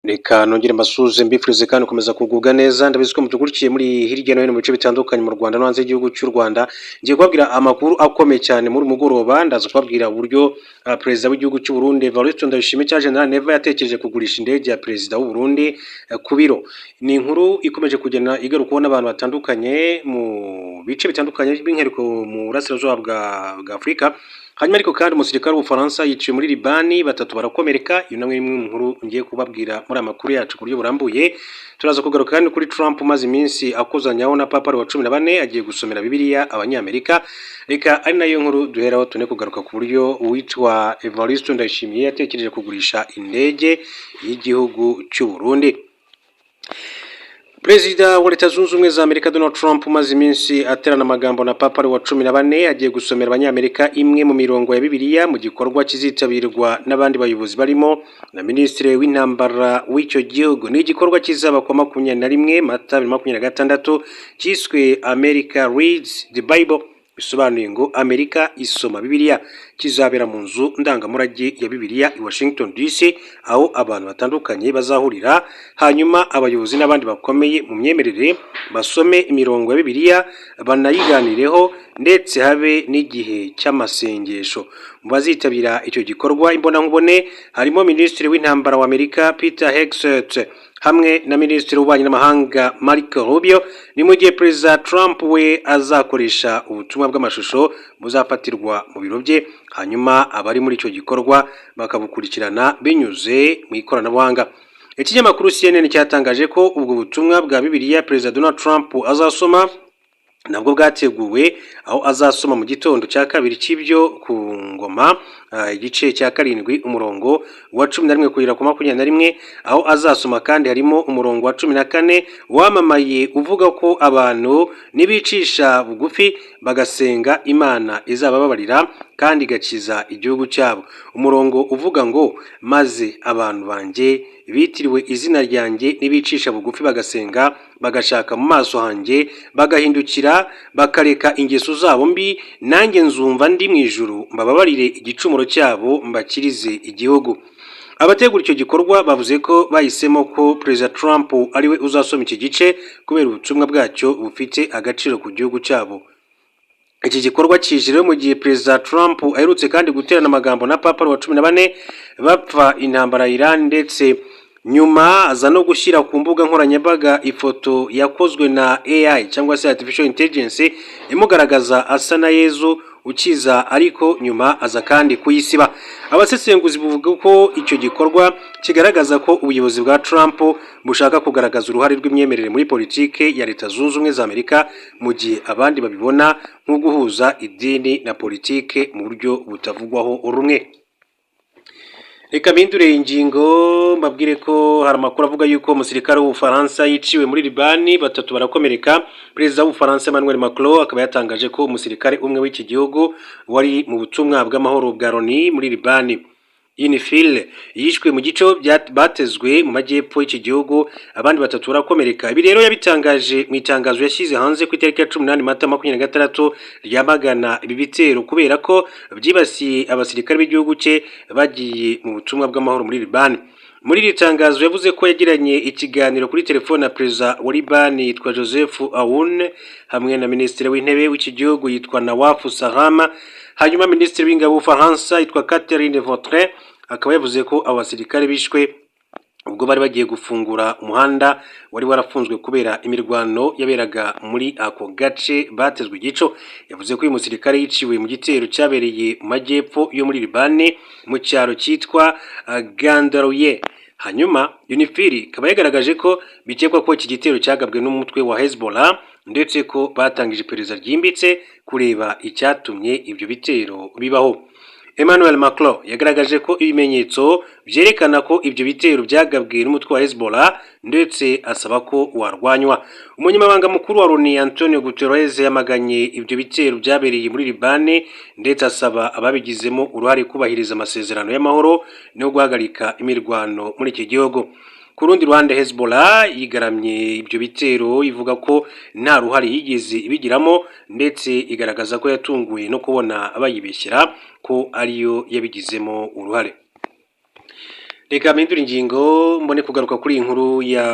Reka nongere mbasuze mbifurize kandi komeza kugubwa neza ndabizi ko mutugurikiye muri hirya no hino mu bice bitandukanye mu Rwanda no hanze y'igihugu cy'u Rwanda. Ngiye kubabwira amakuru akomeye cyane muri mugoroba, ndaza kubabwira uburyo perezida w'igihugu cy'u Burundi Evariste Ndayishimiye cya General Neva yatekereje kugurisha indege ya perezida w'u Burundi ku biro. Ni inkuru ikomeje kugenda igarukaho n'abantu batandukanye mu bice bitandukanye by'inkereko mu burasirazuba bwa Afurika. Hanyuma ariko kandi umusirikare w'Ubufaransa yiciwe muri Libani, batatu barakomereka. Iyo namwe imwe mu nkuru ngiye kubabwira muri amakuru yacu ku buryo burambuye. Turaza kugaruka kandi kuri Trump umaze iminsi akozanyaho na Papa wa 14 agiye gusomera Bibiliya Abanyamerika. Reka ari nayo nkuru duheraho tune kugaruka ku buryo uwitwa Evariste Ndayishimiye yatekereje kugurisha indege y'igihugu cy'u Burundi. Perezida wa Leta Zunze Ubumwe za Amerika Donald Trump umaze iminsi aterana amagambo na Papa wa 14 agiye gusomera Abanyamerika imwe mu mirongo ya Bibiliya mu gikorwa kizitabirwa n'abandi bayobozi barimo na Minisitiri w'Intambara w'icyo gihugu. Ni igikorwa kizaba kwa 21 Mata 2026 cyiswe America Reads the Bible, bisobanuye ngo Amerika isoma Bibiliya. Kizabera mu nzu ndangamurage ya Bibiliya i Washington DC, aho abantu batandukanye bazahurira, hanyuma abayobozi n'abandi bakomeye mu myemerere basome imirongo ya Bibiliya banayiganireho, ndetse habe n'igihe cy'amasengesho. Mu bazitabira icyo gikorwa imbonankubone harimo Minisitiri w'Intambara wa Amerika Peter Hegseth hamwe na Minisitiri w'Ububanyi n'Amahanga Marco Rubio. Ni mu gihe Perezida Trump we azakoresha ubutumwa bw'amashusho buzafatirwa mu biro bye, hanyuma abari muri icyo gikorwa bakabukurikirana binyuze mu ikoranabuhanga. Ikinyamakuru CNN cyatangaje ko ubwo butumwa bwa Bibiliya Perezida Donald Trump azasoma nabwo bwateguwe, aho azasoma mu gitondo cya kabiri cy'ibyo ku ngoma igice cya 7 umurongo wa 11 kugera ku 21, aho azasoma kandi harimo umurongo wa 14 wamamaye uvuga ko abantu nibicisha bugufi bagasenga Imana izabababarira kandi igakiza igihugu cyabo. Umurongo uvuga ngo maze abantu banjye bitiriwe izina ryanjye nibicisha bugufi bagasenga bagashaka mu maso hanjye bagahindukira bakareka ingeso zabo mbi, nanjye nzumva ndi mu ijuru mbababarire igicumuro cyabo mbakirize igihugu. Abategura icyo gikorwa bavuze ko bahisemo ko Perezida Trump ariwe uzasoma iki gice kubera ubutumwa bwacyo bufite agaciro ku gihugu cyabo. Iki gikorwa kijire mu gihe Perezida Trump aherutse kandi guterana amagambo na Papa wa 14 bapfa intambara Iran, ndetse nyuma aza no gushyira ku mbuga nkoranyambaga ifoto yakozwe na AI cyangwa se Artificial Intelligence imugaragaza asa na Yezu ukiza, ariko nyuma aza kandi kuyisiba. Abasesenguzi buvuga ko icyo gikorwa kigaragaza ko ubuyobozi bwa Trump bushaka kugaragaza uruhare rw'imyemerere muri politike ya Leta Zunze Ubumwe za Amerika, mu gihe abandi babibona nko guhuza idini na politike mu buryo butavugwaho rumwe. Reka mpindure ingingo mbabwire ko hari amakuru avuga yuko umusirikare w'Ubufaransa yiciwe muri Libani, batatu barakomereka. Perezida w'Ubufaransa Emmanuel Macron akaba yatangaje ko umusirikare umwe w'iki gihugu wari mu butumwa bw'amahoro bwa Loni muri Libani UNIFIL yishwe mu gico batezwe mu majyepfo y'iki gihugu, abandi batatu barakomereka. Ibi rero yabitangaje mu itangazo yashyize hanze ku itariki ya 18 Mata 2026 ryamagana ibi bitero kubera ko byibasiye abasirikare b'igihugu cye bagiye mu butumwa bw'amahoro muri Libani. Muri iri tangazo yavuze ko yagiranye ikiganiro kuri telefone na Perezida wa Libani yitwa Joseph Aoun hamwe na Minisitiri w'Intebe w'iki gihugu yitwa Nawaf Salam, hanyuma Minisitiri w'Ingabo w'Ubufaransa yitwa Catherine Vautrin akaba yavuze ko abasirikare bishwe ubwo bari bagiye gufungura umuhanda wari warafunzwe kubera imirwano yaberaga muri ako gace batezwe igico. Yavuze ko uyu musirikare yiciwe mu gitero cyabereye mu majyepfo yo muri Libani mu cyaro cyitwa Gandarouye. Hanyuma UNIFIL ikaba yagaragaje ko bikekwa ko iki gitero cyagabwe n'umutwe wa Hezbollah, ndetse ko batangije iperereza ryimbitse kureba icyatumye ibyo bitero bibaho. Emmanuel Macron yagaragaje ko ibimenyetso byerekana ko ibyo bitero byagabwe n'umutwe wa Hezbollah, ndetse asaba ko warwanywa. Umunyamabanga mukuru wa Loni Antonio Guterres yamaganye ibyo bitero byabereye muri Libani, ndetse asaba ababigizemo uruhare kubahiriza amasezerano y'amahoro no guhagarika imirwano muri iki gihugu. Ku rundi ruhande Hezbollah yigaramye ibyo bitero ivuga ko nta ruhare yigeze ibigiramo, ndetse igaragaza ko yatunguwe no kubona abayibeshyera ko ariyo yabigizemo uruhare. Reka mpindura ingingo mbone kugaruka kuri inkuru ya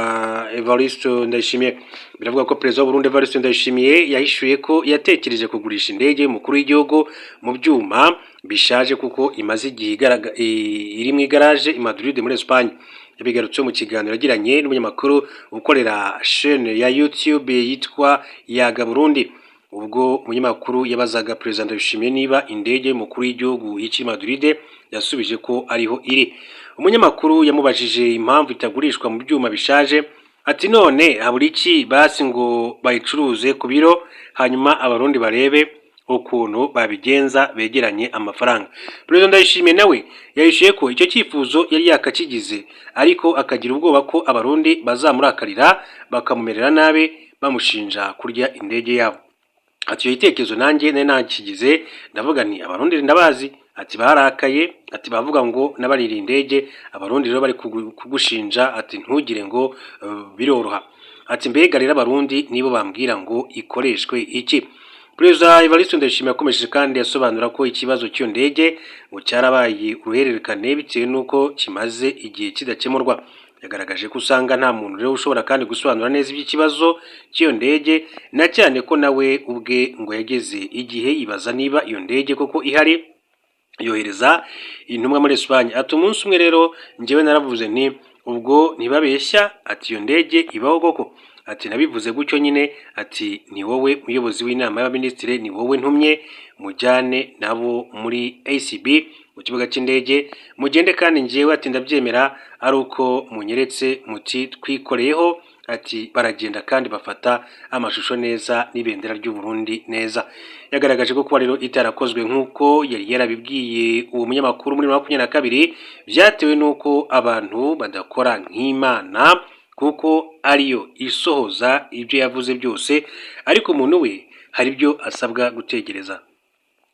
Evariste Ndayishimiye. Biravuga ko perezida w'u Burundi Evariste Ndayishimiye yahishuye ko yatekereje kugurisha indege y'umukuru w'igihugu mu byuma bishaje kuko imaze igihe iri mu igaraje i Madrid muri Espagne. Yabigarutse mu kiganiro yagiranye n'umunyamakuru ukorera chaîne ya YouTube yitwa Yaga Burundi. Ubwo umunyamakuru yabazaga perezida Ndayishimiye niba indege y'umukuru w'igihugu y'ici Madrid, yasubije ko ariho iri. Umunyamakuru yamubajije impamvu itagurishwa mu byuma bishaje, ati none habura iki basi ngo bayicuruze ku biro hanyuma abarundi barebe ukuntu babigenza begeranye amafaranga. Perezida Ndayishimiye nawe yahishuye ko icyo cyifuzo yari yakakigize, ariko akagira ubwoba ko abarundi bazamurakarira bakamumerera nabi bamushinja kurya indege yabo. Ati iyo itekerezo nanjye nari nakigize, ndavuga nti abarundi ndabazi, ati barakaye, ati bavuga ngo nabarira indege, abarundi rero bari kugushinja, ati ntugire ngo biroroha. Ati mbega rero abarundi nibo bambwira ngo ikoreshwe iki. Perezida Evariste Ndayishimiye yakomeje kandi yasobanura ko ikibazo cy'iyo ndege ngo cyarabaye uruhererekane bitewe n'uko kimaze igihe kidakemurwa. Yagaragaje ko usanga nta muntu rero ushobora kandi gusobanura neza iby'ikibazo cy'iyo ndege, na cyane ko nawe ubwe ngo yageze igihe yibaza niba iyo ndege koko ihari yohereza intumwa muri Espagne. Ati umunsi umwe rero njyewe naravuze nti ubwo ntibabeshya, ati iyo ndege ibaho koko. Ati nabivuze gutyo nyine, ati ni wowe muyobozi w'inama y'abaminisitiri, ni wowe ntumye mujyane nabo muri ACB mu kibuga cy'indege mugende, kandi njyewe ati ndabyemera ari uko munyeretse muti twikoreyeho. Ati baragenda kandi bafata amashusho neza n'ibendera ry'u Burundi neza. Yagaragaje ko kuba rero itarakozwe nk'uko yari yarabibwiye uwo munyamakuru muri 2022 byatewe n'uko abantu badakora nk'Imana, kuko ariyo isohoza ibyo yavuze byose, ariko umuntu we hari ibyo asabwa gutegereza.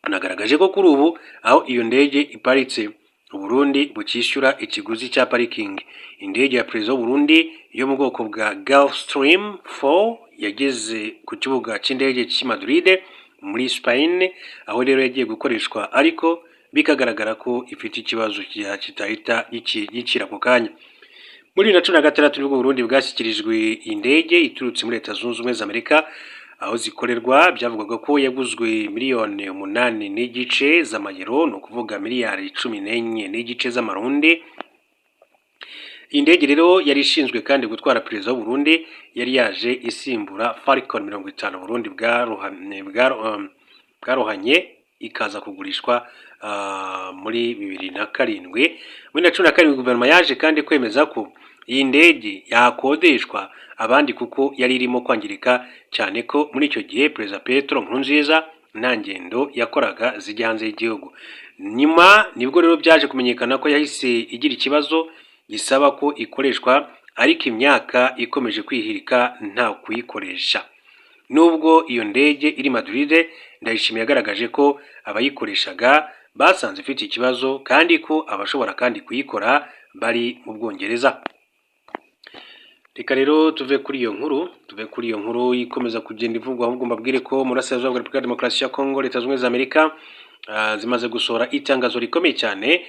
Anagaragaje ko kuri ubu aho iyo ndege iparitse, u Burundi bukishyura ikiguzi cya parikingi. Indege ya perezida w'u Burundi yo mu bwoko bwa Gulfstream 4 yageze ku kibuga cy'indege cy'i Madrid muri Spain, aho rero yagiye gukoreshwa, ariko bikagaragara ko ifite ikibazo kitahita gikira ako kanya. Muri 2016 nibwo Burundi bwashyikirijwe indege iturutse muri Leta Zunze Ubumwe za Amerika, aho zikorerwa byavugwaga ko yaguzwe miliyoni 8 n'igice z'amayero, no kuvuga miliyari 14 n'igice z'amarundi. Indege rero yari ishinzwe kandi gutwara perezida w'u Burundi, yari yaje isimbura Falcon 50 Burundi bwarohanye ikaza kugurishwa muri 2007. Muri 2017 guverinoma yaje kandi kwemeza ko iyi ndege yakodeshwa abandi kuko yari irimo kwangirika cyane, ko muri icyo gihe perezida Petro Nkurunziza nta ngendo yakoraga zijya hanze y'igihugu. Nyuma nibwo rero byaje kumenyekana ko yahise igira ikibazo gisaba ko ikoreshwa, ariko imyaka ikomeje kwihirika nta kuyikoresha. Nubwo iyo ndege iri Madrid, Ndayishimiye yagaragaje ko abayikoreshaga basanze ifite ikibazo, kandi ko abashobora kandi kuyikora bari mu Bwongereza. Reka rero tuve kuri iyo nkuru ikomeza kugenda ivugwa, ahubwo mbabwire ko murasirazuba bwa Repubulika ya Demokarasi ya Kongo, Leta Zunze Ubumwe za Amerika zimaze gusohora itangazo rikomeye cyane.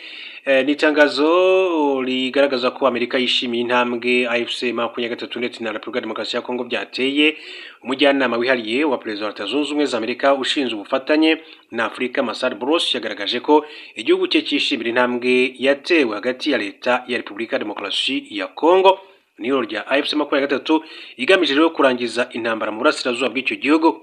Ni itangazo rigaragaza ko Amerika yishimiye intambwe AFC 23 ndetse na Repubulika ya Demokarasi ya Kongo byateye. Umujyanama wihariye wa perezida wa Leta Zunze Ubumwe za Amerika ushinzwe ubufatanye na Afurika, Masad Boulos, yagaragaje ko igihugu cye cyishimira intambwe yatewe hagati ya Leta ya Repubulika ya Demokarasi ya Kongo n'iro rya AFC 23 igamije rero kurangiza intambara mu burasirazuba bw'icyo gihugu.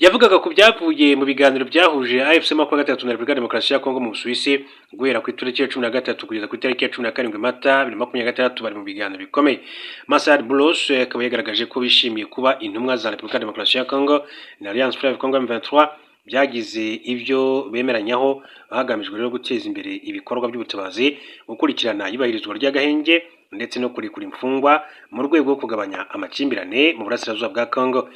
Yavugaga ku byavuye mu biganiro byahuje AFC 23 na Repubulika ya Demokarasi ya Kongo mu Busuwisi guhera ku itariki ya 13 kugeza ku itariki ya 17 Mata 2026. Bari mu biganiro bikomeye. Masad Boulos akaba yagaragaje ko bishimiye kuba intumwa za Repubulika ya Demokarasi ya Kongo na Alliance Fleuve Congo M23 byagize ibyo bemeranyaho, hagamijwe rero guteza imbere ibikorwa by'ubutabazi, gukurikirana ibahirizwa ry'agahenge ndetse no kurikura imfungwa mu rwego rwo kugabanya amakimbirane mu burasirazuba bwa Kongo.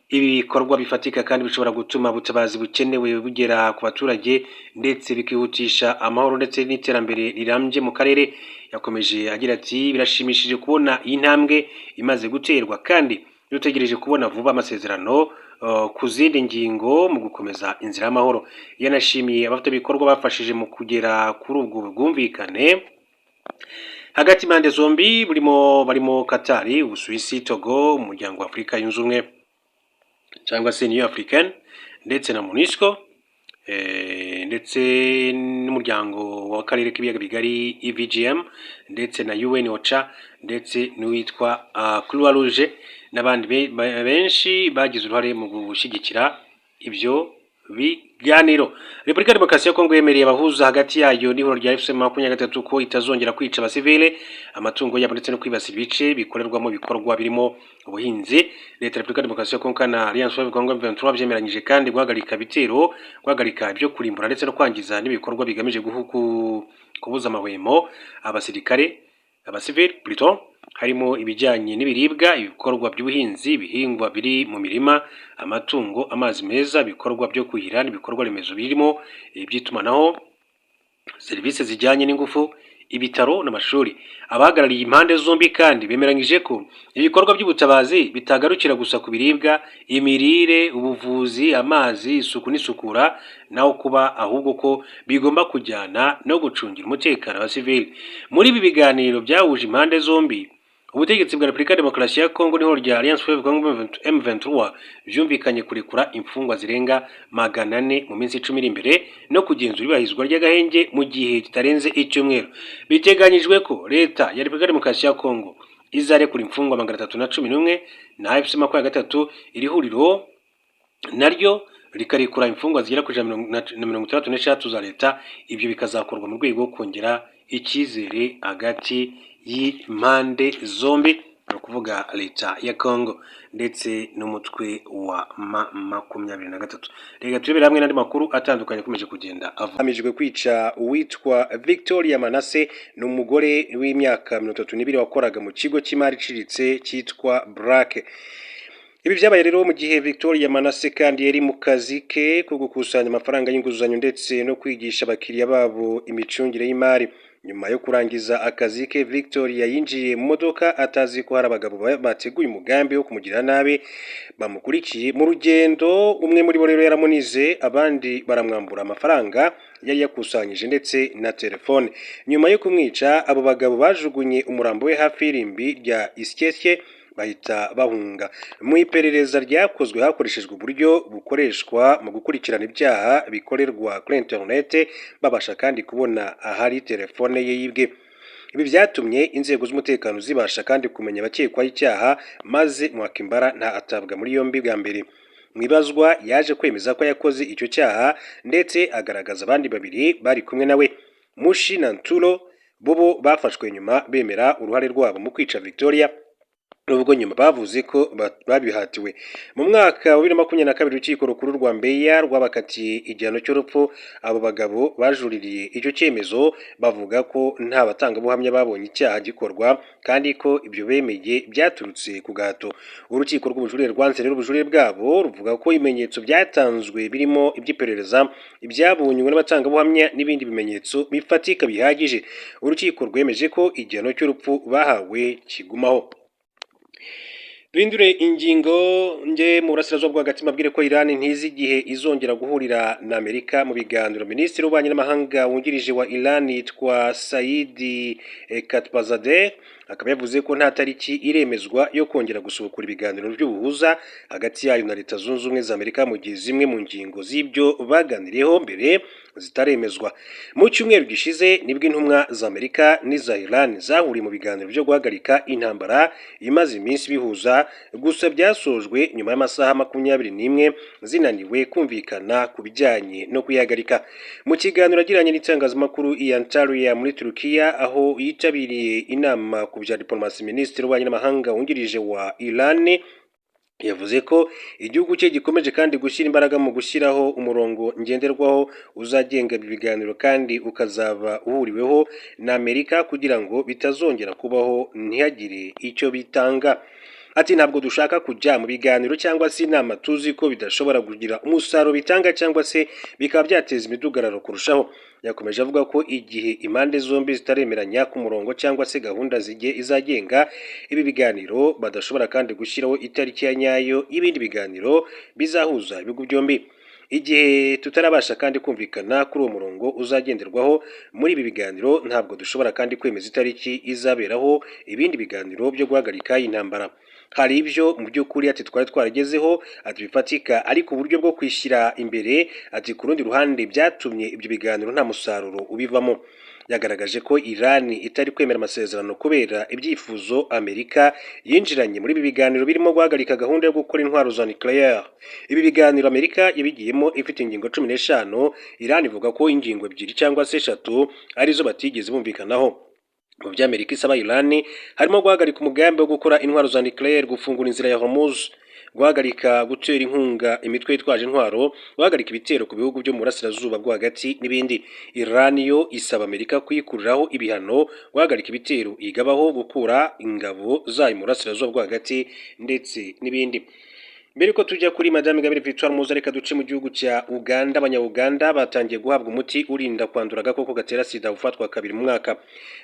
Ibi bikorwa bifatika kandi bishobora gutuma ubutabazi bukenewe bugera ku baturage ndetse bikihutisha amahoro ndetse n'iterambere rirambye mu karere. Yakomeje agira ati birashimishije kubona iyi ntambwe imaze guterwa, kandi dutegereje kubona vuba amasezerano ku zindi ngingo mu gukomeza inzira y'amahoro. Yanashimiye abafite ibikorwa bafashije mu kugera kuri ubwo bwumvikane hagati impande zombi barimo Qatar, Ubusuwisi, Togo, umuryango wa Afurika yunze ubumwe cyangwa se New African ndetse na MONUSCO ndetse n'umuryango w'akarere k'ibiyaga bigari EVGM ndetse na UN OCHA ndetse n'uwitwa Croix Rouge n'abandi benshi bagize uruhare mu gushyigikira ibyo biganiro. Repubulika ya Demokarasi ya Kongo yemereye abahuza hagati yayo n'ihuriro rya FC23 ko itazongera kwica abasivile, amatungo yabo ndetse no kwibasira ibice bikorerwamo bikorwa birimo ubuhinzi. Leta ya Repubulika ya Demokarasi ya Kongo na Alliance Fleuve Congo M23 byemeranyije kandi guhagarika ibitero, guhagarika ibyo kurimbura ndetse no kwangiza n'ibikorwa bigamije kubuza amahwemo abasirikare abasivile plutôt, harimo ibijyanye n'ibiribwa, ibikorwa by'ubuhinzi, ibihingwa biri mu mirima, amatungo, amazi meza, ibikorwa byo kuhira n'ibikorwa remezo birimo iby'itumanaho, serivisi zijyanye n'ingufu, ibitaro n'amashuri. Abahagarariye impande zombi kandi bemeranyije ko ibikorwa by'ubutabazi bitagarukira gusa ku biribwa, imirire, ubuvuzi, amazi, isuku n'isukura naho kuba, ahubwo ko bigomba kujyana no gucungira umutekano wa civil. Muri ibi biganiro byahuje impande zombi, ubutegetsi bwa Repubulika ya Demokarasi ya Kongo n'ihuriro rya Alliance Fleuve Congo M23 byumvikanye kurekura imfungwa zirenga 400 mu minsi 10 iri imbere no kugenzura ibahizwa ry'agahenge mu gihe kitarenze icyumweru. Biteganyijwe ko leta ya Repubulika ya Demokarasi ya Kongo izarekura imfungwa 311 na FC23 iri huriro naryo rikarekura imfungwa zigera kuri 163 za leta. Ibyo bikazakorwa mu rwego rwo kongera icyizere hagati y'impande zombi, no kuvuga leta ya Kongo ndetse n'umutwe wa 23. Reka turebere hamwe n'andi makuru atandukanye akomeje kugenda avamijwe kwica uwitwa Victoria Manase, n'umugore w'imyaka 32 wakoraga mu kigo cy'imari iciritse cyitwa Black. Ibi byabaye rero mu gihe Victoria Manase kandi yari mu kazi ke ko gukusanya amafaranga y'inguzanyo ndetse no kwigisha abakiriya babo imicungire y'imari. Nyuma yo kurangiza akazi ke, Victoria yinjiye mu modoka atazi ko hari abagabo bateguye umugambi wo kumugirira nabi bamukurikiye mu rugendo. Umwe muri bo rero yaramunize, abandi baramwambura amafaranga yari yakusanyije ndetse na telefone. Nyuma yo kumwica, abo bagabo bajugunye umurambo we hafi y'irimbi rya Iskesye bahita bahunga. Mu iperereza ryakozwe hakoreshejwe uburyo bukoreshwa mu gukurikirana ibyaha bikorerwa kuri internet, babasha kandi kubona ahari telefone ye yibwe. Ibi byatumye inzego z'umutekano zibasha kandi kumenya abakekwaho icyaha, maze Mwakimbara nta atabwa muri yombi bwa mbere. Mwibazwa yaje kwemeza ko yakoze icyo cyaha ndetse agaragaza abandi babiri bari kumwe nawe, Mushi na Nturo, bobo bafashwe nyuma bemera uruhare rwabo mu kwica Victoria, nubwo nyuma bavuze ko babihatiwe. Mu mwaka wa 2022 urukiko rukuru rwa Mbeya rwabakatiye igihano cy'urupfu. Abo bagabo bajuririye icyo cyemezo bavuga ko nta batangabuhamya babonye icyaha gikorwa kandi ko ibyo bemeye byaturutse ku gahato. Urukiko rw'ubujurire rwanze rero ubujurire bwabo ruvuga ko ibimenyetso byatanzwe birimo iby'iperereza, ibyabonywe n'abatangabuhamya n'ibindi bimenyetso bifatika bihagije. Urukiko rwemeje ko igihano cy'urupfu bahawe kigumaho. Duhindure ingingo nge mu burasirazuba bwa hagati mabwire ko Iran ntizi igihe izongera guhurira na Amerika mu biganiro. Minisitiri w'ububanyi n'amahanga wungirije wa Iran yitwa Said Khatibzadeh akaba yavuze ko nta tariki iremezwa yo kongera gusubukura ibiganiro by'ubuhuza hagati yayo na Leta Zunze Ubumwe za Amerika mu gihe zimwe mu ngingo z'ibyo baganiriyeho mbere zitaremezwa. Mu cyumweru gishize nibwo intumwa za Amerika n'iza Iran zahuriye mu biganiro byo guhagarika intambara imaze iminsi bihuza, gusa byasojwe nyuma y'amasaha 21 zinaniwe kumvikana ku bijyanye no kuyihagarika. Mu kiganiro agiranye n'itangazamakuru i Antalya muri Turukiya, aho yitabiriye inama ku bya diplomasi, Minisitiri w'ububanyi n'amahanga wungirije wa Iran yavuze ko igihugu cye gikomeje kandi gushyira imbaraga mu gushyiraho umurongo ngenderwaho uzagenga ibiganiro kandi ukazaba uhuriweho na Amerika kugira ngo bitazongera kubaho ntihagire icyo bitanga. Ati ntabwo dushaka kujya mu biganiro cyangwa se inama tuzi ko bidashobora kugira umusaruro bitanga cyangwa se bikaba byateza imidugararo kurushaho. Yakomeje avuga ko igihe impande zombi zitaremeranya ku murongo cyangwa se gahunda izagenga ibi biganiro, badashobora kandi gushyiraho itariki ya nyayo y'ibindi biganiro bizahuza ibihugu byombi. igihe tutarabasha kandi kumvikana kuri uwo murongo uzagenderwaho muri ibi biganiro, ntabwo dushobora kandi kwemeza itariki izaberaho ibindi biganiro byo guhagarika intambara. Hari ibyo mu by'ukuri ati twari twaragezeho ati bifatika, ariko uburyo bwo kwishyira imbere ati ku rundi ruhande byatumye ibyo biganiro nta musaruro ubivamo. Yagaragaje ko Iran itari kwemera amasezerano kubera ibyifuzo Amerika yinjiranye muri ibi biganiro birimo guhagarika gahunda yo gukora intwaro za nucleaire. Ibi biganiro Amerika yabigiyemo ifite ingingo 15, Iran ivuga ko ingingo 2 cyangwa se 3 arizo batigeze bumvikanaho. Mu by'Amerika isaba Iran harimo guhagarika umugambi wo gukora intwaro za nucleaire, gufungura inzira ya Hormuz, guhagarika gutera inkunga imitwe yitwaje intwaro, guhagarika ibitero ku bihugu byo mu burasirazuba bwo hagati n'ibindi. Iran yo isaba Amerika kuyikuriraho ibihano, guhagarika ibitero igabaho, gukura ingabo zayo mu burasirazuba bwo hagati ndetse n'ibindi. Mbere ko tujya kuri Madame Ingabire Victoire Muhoza, reka duce mu gihugu cya Uganda. Abanya-Uganda batangiye guhabwa umuti urinda kwandura agakoko gatera sida ufatwa kabiri mu mwaka.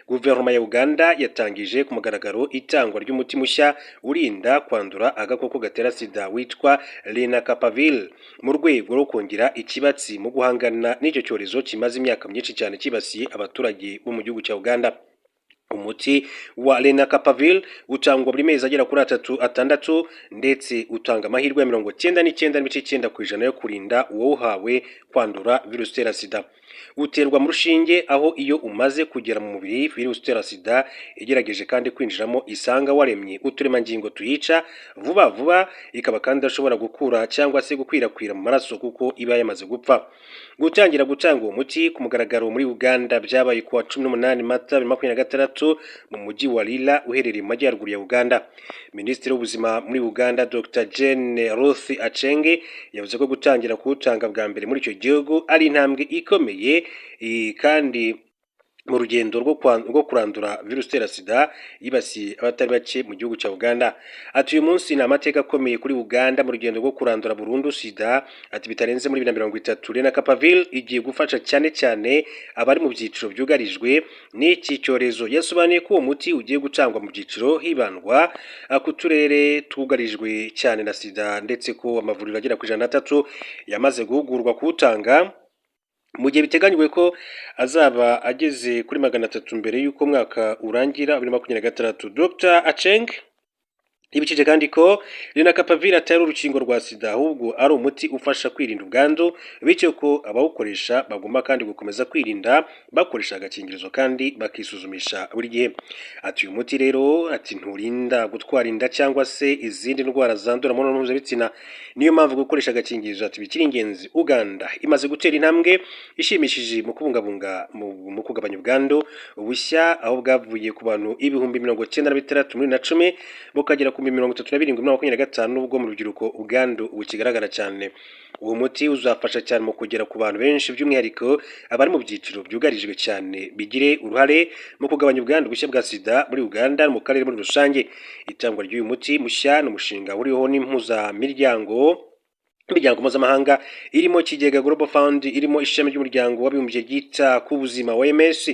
Guverinoma ya Uganda yatangije ku mugaragaro itangwa ry'umuti mushya urinda kwandura agakoko gatera sida witwa Lenacapavir mu rwego rwo kongera ikibatsi mu guhangana n'icyo cyorezo kimaze imyaka myinshi cyane kibasiye abaturage bo mu gihugu cya Uganda. Umuti wa Lenacapavir utangwa buri mezi agera kuri 6 ndetse utanga amahirwe ya 99.9% yo kurinda uwawuhawe kwandura virusi itera sida. Uterwa mu rushinge, aho iyo umaze kugera mu mubiri virusi itera sida igerageje kandi kwinjiramo isanga waremye uturemangingo tuyica vuba ikaba kandi idashobora gukura cyangwa se gukwirakwira mu maraso kuko iba yamaze gupfa. Gutangira gutanga uwo muti ku mugaragaro muri Uganda byabaye kuwa 18 Mata 2026 mu mujyi wa Lila uherereye mu majyaruguru ya Uganda. Minisitiri w'ubuzima muri Uganda Dr. Jane Ruth Aceng yavuze ko gutangira kuwutanga bwa mbere muri icyo gihugu ari intambwe ikomeye kandi mu rugendo rwo kurandura virusi itera sida yibasiye abatari bake mu gihugu cya Uganda. Ati uyu munsi ni amateka akomeye kuri Uganda mu rugendo rwo kurandura burundu sida. Ati bitarenze muri 2030 Lenacapavir igiye gufasha cyane abari mu byiciro byugarijwe n'iki cyorezo. Yasobanuye ko uwo muti ugiye gutangwa mu byiciro hibandwa ku turere tugarijwe cyane na sida, ndetse ko amavuriro agera ku 103 yamaze guhugurwa kuwutanga, mu gihe biteganyijwe ko azaba ageze kuri 300 mbere y'uko mwaka urangira 2026. Dr. Aceng ibikije kandi ko Lenacapavir atari urukingo rwa sida, ahubwo ari umuti ufasha kwirinda ubwandu, bityo ko abawukoresha bagomba kandi gukomeza kwirinda bakoresha agakingirizo kandi bakisuzumisha buri gihe. Ati uyu muti rero ati nturinda gutwara inda cyangwa se izindi ndwara zandura mu mibonano mpuzabitsina, niyo mpamvu gukoresha agakingirizo ati bikiri ingenzi. Uganda imaze gutera intambwe ishimishije mu kubungabunga mu kugabanya ubwandu bushya, aho bwavuye ku bantu 96,000 muri 2010 bukagera ku 37,000 muri 2025, ubwo mu rubyiruko ubwandu bukigaragara cyane. Uwo muti uzafasha cyane mu kugera ku bantu benshi, by'umwihariko abari mu byiciro byugarijwe cyane, bigire uruhare mu kugabanya ubwandu bushya bwa sida muri Uganda no mu karere muri rusange. Itangwa ry'uyu muti mushya ni umushinga uriho n'imiryango mpuzamahanga irimo Kigega Global Fund, irimo ishami ry'umuryango w'abibumbye ryita ku buzima OMS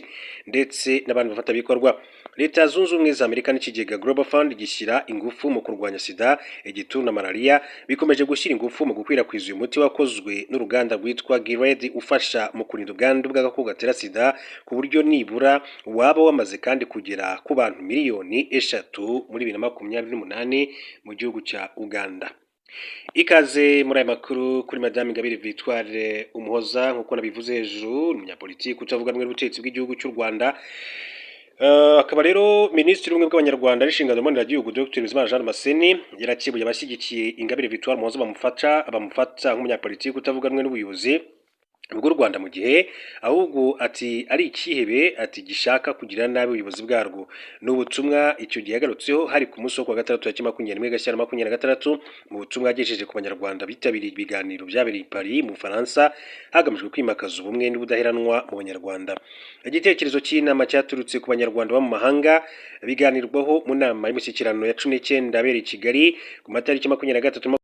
ndetse n'abandi bafatanyabikorwa. Leta zunze ubumwe za Amerika n'Ikigega Global Fund gishyira ingufu mu kurwanya sida, igituntu na malaria, bikomeje gushyira ingufu mu gukwirakwiza uyu muti wakozwe n'uruganda rwitwa Gilead ufasha mu kurinda ubwandu bw'agakoko gatera sida, ku buryo nibura waba wamaze kandi kugera ku bantu 3 miliyoni muri 2028 mu gihugu cya Uganda. Ikaze muri aya makuru kuri Madame Ingabire Victoire Umuhoza. Nk'uko nabivuze hejuru, umunyapolitiki utavuga rumwe n'ubutegetsi bw'igihugu cy'u Rwanda, akaba rero Minisitiri w'Ubumwe bw'Abanyarwanda n'inshingano mboneragihugu Dr. Bizimana Jean Damascene yarakebuye abashyigikiye Ingabire Victoire Umuhoza bamufata nk'umunyapolitiki utavuga rumwe n'ubuyobozi bw'u Rwanda, mu gihe ahubwo ati ari ikihebe ati gishaka kugira nabi ubuyobozi bwarwo. N'ubutumwa icyo gihe yagarutseho hari ku munsi wo kuwa 6 tariki 21 Gashyantare 2026 mu butumwa yagejeje ku Banyarwanda bitabiriye ibiganiro byabereye i Paris mu Bufaransa hagamijwe kwimakaza ubumwe n'ubudaheranwa mu Banyarwanda. Igitekerezo cy'inama cyaturutse ku Banyarwanda bo mu mahanga biganirwaho mu nama y'umushyikirano ya 19 yabereye i Kigali ku matariki 23